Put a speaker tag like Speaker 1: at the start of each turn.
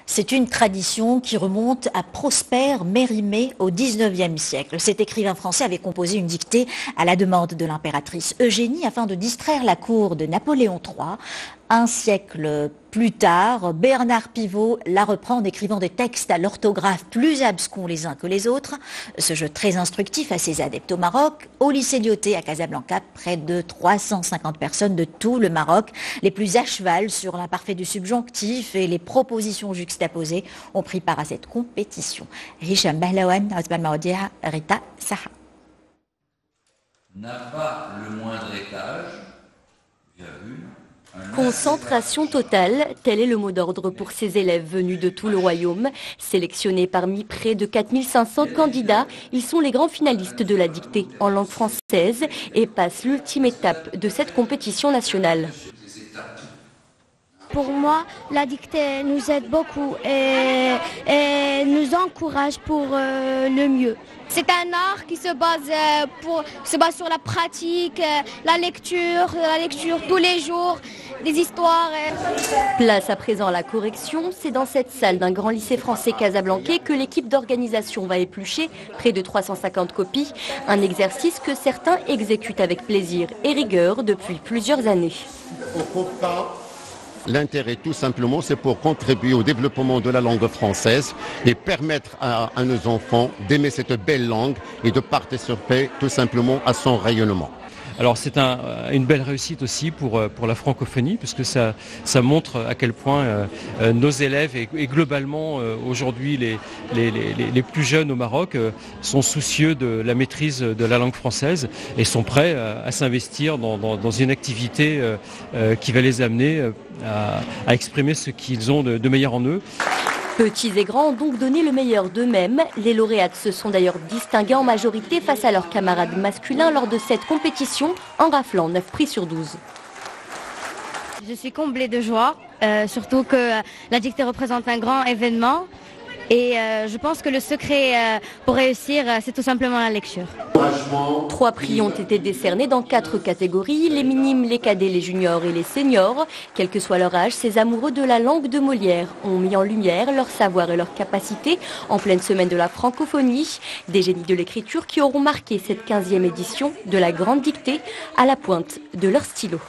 Speaker 1: C'est une tradition qui remonte à Prosper Mérimée au XIXe siècle. Cet écrivain français avait composé une dictée à la demande de l'impératrice Eugénie afin de distraire la cour de Napoléon III. Un siècle plus tard, Bernard Pivot la reprend en écrivant des textes à l'orthographe plus abscons les uns que les autres. Ce jeu très instructif a ses adeptes au Maroc. Au lycée Lyautey à Casablanca, près de 350 personnes de tout le Maroc, les plus à cheval sur l'imparfait du subjonctif et les propositions juxtaposées, ont pris part à cette compétition. Hicham Bahlawan, Osman Maoudia, Rita Saha.
Speaker 2: N'a pas le moindre étage, virgule.
Speaker 3: Concentration totale, tel est le mot d'ordre pour ces élèves venus de tout le royaume. Sélectionnés parmi près de 4500 candidats, ils sont les grands finalistes de la dictée en langue française et passent l'ultime étape de cette compétition nationale.
Speaker 4: Pour moi, la dictée nous aide beaucoup et nous encourage pour le mieux. C'est un art qui se base sur la pratique, la lecture tous les jours, des histoires.
Speaker 3: Place à présent à la correction. C'est dans cette salle d'un grand lycée français casablancais que l'équipe d'organisation va éplucher près de 350 copies. Un exercice que certains exécutent avec plaisir et rigueur depuis plusieurs années.
Speaker 5: L'intérêt, tout simplement, c'est pour contribuer au développement de la langue française et permettre à nos enfants d'aimer cette belle langue et de participer tout simplement à son rayonnement.
Speaker 6: Alors c'est une belle réussite aussi pour la francophonie, puisque ça montre à quel point nos élèves et globalement aujourd'hui les plus jeunes au Maroc sont soucieux de la maîtrise de la langue française et sont prêts à s'investir dans une activité qui va les amener à exprimer ce qu'ils ont de meilleur en eux.
Speaker 3: Petits et grands ont donc donné le meilleur d'eux-mêmes. Les lauréates se sont d'ailleurs distingués en majorité face à leurs camarades masculins lors de cette compétition, en raflant 9 prix sur 12.
Speaker 4: Je suis comblée de joie, surtout que la dictée représente un grand événement. Et je pense que le secret pour réussir, c'est tout simplement la lecture.
Speaker 3: 3 prix ont été décernés dans 4 catégories, les minimes, les cadets, les juniors et les seniors. Quel que soit leur âge, ces amoureux de la langue de Molière ont mis en lumière leur savoir et leur capacité en pleine semaine de la francophonie. Des génies de l'écriture qui auront marqué cette 15e édition de la Grande Dictée à la pointe de leur stylo.